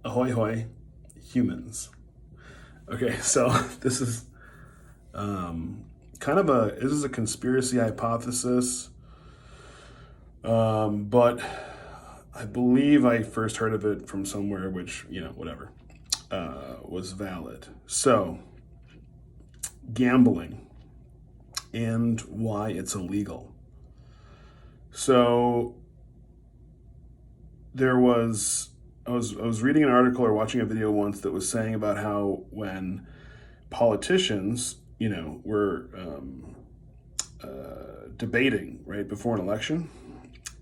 Ahoy hoy, humans. Okay, so this is kind of this is a conspiracy hypothesis, but I believe I first heard of it from somewhere, which whatever, was valid. So gambling and why it's illegal. So there was I was reading an article or watching a video once that was saying about how when politicians, were debating right before an election,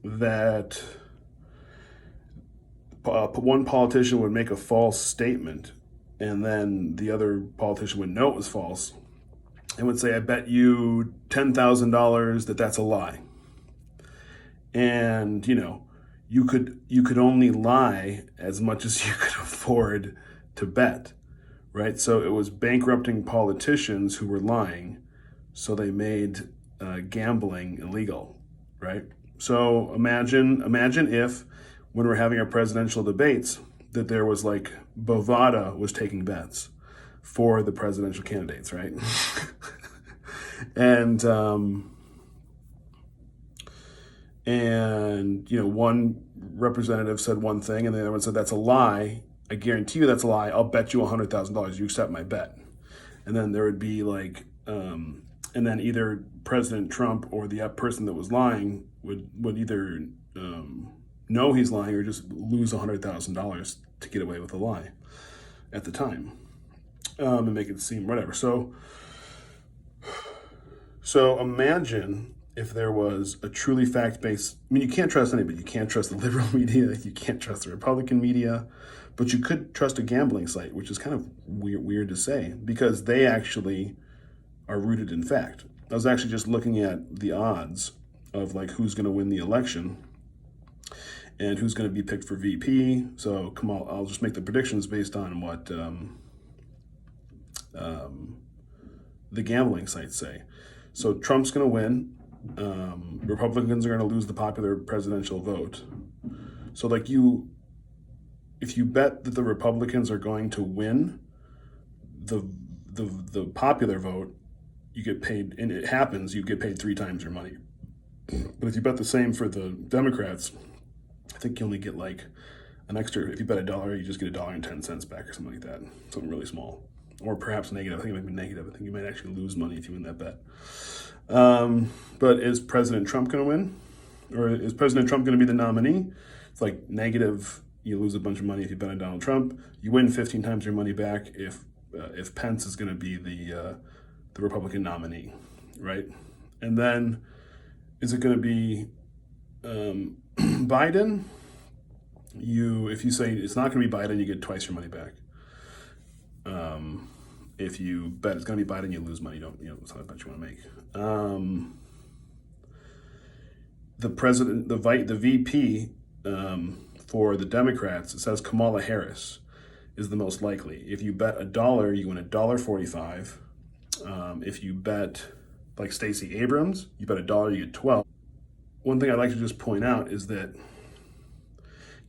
that one politician would make a false statement, and then the other politician would know it was false and would say, "I bet you $10,000 that that's a lie." And you could only lie as much as you could afford to bet, right? So it was bankrupting politicians who were lying, so they made gambling illegal, right? So imagine if, when we're having our presidential debates, that there was like Bovada was taking bets for the presidential candidates, right? and one representative said one thing, and the other one said that's a lie. I guarantee you that's a lie. I'll bet you $100,000 you accept my bet. And then there would be like, and then either President Trump or the person that was lying would either know he's lying or just lose $100,000 to get away with a lie at the time, and make it seem whatever. So imagine if there was a truly fact-based, I mean, you can't trust anybody. You can't trust the liberal media. You can't trust the Republican media, but you could trust a gambling site, which is kind of weird to say because they actually are rooted in fact. I was actually just looking at the odds of like who's going to win the election and who's going to be picked for VP. So I'll just make the predictions based on what the gambling sites say. So Trump's going to win. Republicans are going to lose the popular presidential vote. So like if you bet that the Republicans are going to win the popular vote, you get paid, and it happens, you get paid 3 times your money. But if you bet the same for the Democrats, I think you only get like an extra, if you bet $1, you just get $1.10 back or something like that. Something really small. Or perhaps negative. I think it might be negative. I think you might actually lose money if you win that bet. But is President Trump going to win? Or is President Trump going to be the nominee? It's like negative, you lose a bunch of money if you bet on Donald Trump. You win 15 times your money back if Pence is going to be the Republican nominee, right? And then is it going to be Biden? If you say it's not going to be Biden, you get twice your money back. If you bet it's going to be Biden, you lose money. It's not a bet you want to make. The president, the VP for the Democrats, it says Kamala Harris is the most likely. If you bet $1, you win $1.45. If you bet like Stacey Abrams, you bet $1, you get 12. One thing I'd like to just point out is that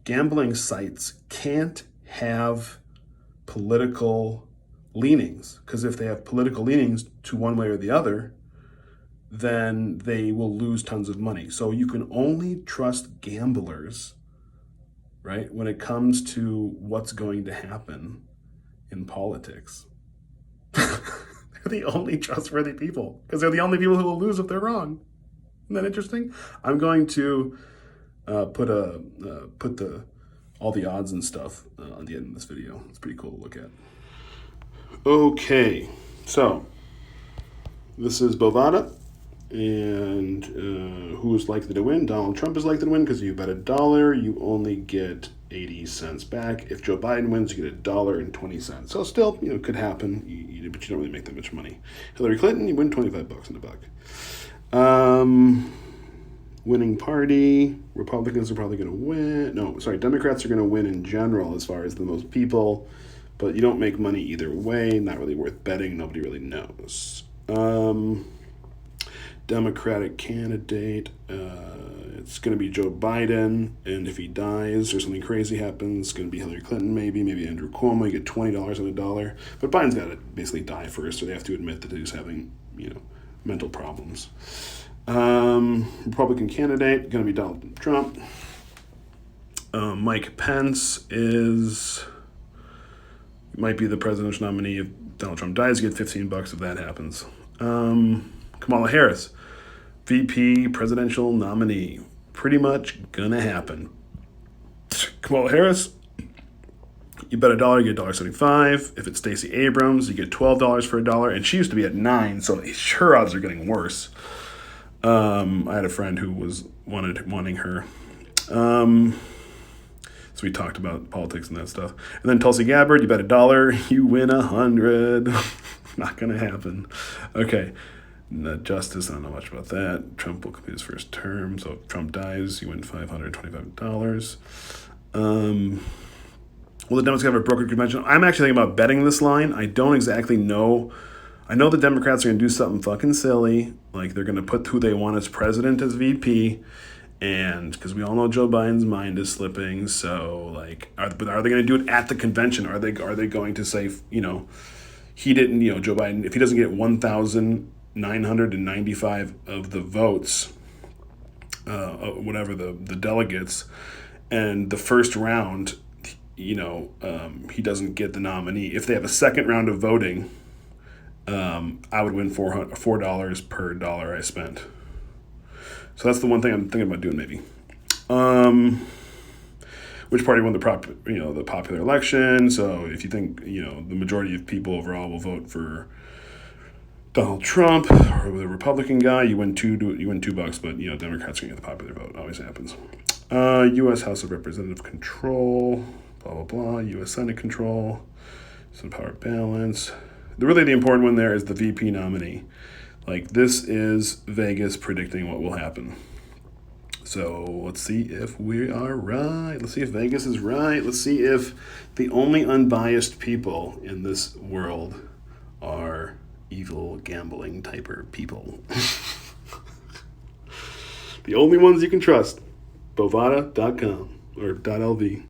gambling sites can't have political leanings, because if they have political leanings to one way or the other, then they will lose tons of money. So you can only trust gamblers, right, when it comes to what's going to happen in politics. They're the only trustworthy people because they're the only people who will lose if they're wrong. Isn't that interesting? I'm going to put all the odds and stuff on the end of this video. It's pretty cool to look at. Okay, so this is Bovada, and who is likely to win? Donald Trump is likely to win because you bet $1, you only get 80 cents back. If Joe Biden wins, you get $1.20. So still, could happen, but you don't really make that much money. Hillary Clinton, you win $25 in the buck. Winning party, Republicans are probably going to win. No, sorry, Democrats are going to win in general as far as the most people, but you don't make money either way. Not really worth betting. Nobody really knows. Democratic candidate. It's going to be Joe Biden, and if he dies or something crazy happens, it's going to be Hillary Clinton, maybe Andrew Cuomo. You get $20 on a dollar, but Biden's got to basically die first, or they have to admit that he's having mental problems. Republican candidate going to be Donald Trump. Mike Pence might be the presidential nominee if Donald Trump dies. You get $15 if that happens. Kamala Harris, VP presidential nominee. Pretty much gonna happen. Kamala Harris, you bet $1, you get $1.75. If it's Stacey Abrams, you get $12 for $1, and she used to be at $9, so her odds are getting worse. I had a friend who was wanting her. So we talked about politics and that stuff. And then Tulsi Gabbard, you bet $1, you win 100. Not gonna happen. Okay. Justice, I don't know much about that. Trump will complete his first term, so if Trump dies, you win $525. Will the Democrats have a brokered convention? I'm actually thinking about betting this line. I don't exactly know. I know the Democrats are going to do something fucking silly, like they're going to put who they want as president as VP, and because we all know Joe Biden's mind is slipping, so like, are they going to do it at the convention? Are they going to say, he didn't, Joe Biden, if he doesn't get 1,995 of the votes, whatever the delegates, and the first round, he doesn't get the nominee. If they have a second round of voting, I would win $4 per dollar I spent. So that's the one thing I'm thinking about doing, maybe. Which party won the popular election? So if you think the majority of people overall will vote for Donald Trump or the Republican guy, you win $2, but Democrats are gonna get the popular vote. Always happens. U.S. House of Representative control, blah blah blah. U.S. Senate control, some power balance. The important one there is the VP nominee. Like, this is Vegas predicting what will happen. So let's see if we are right. Let's see if Vegas is right. Let's see if the only unbiased people in this world are evil gambling typer people. The only ones you can trust. Bovada.com or .lv.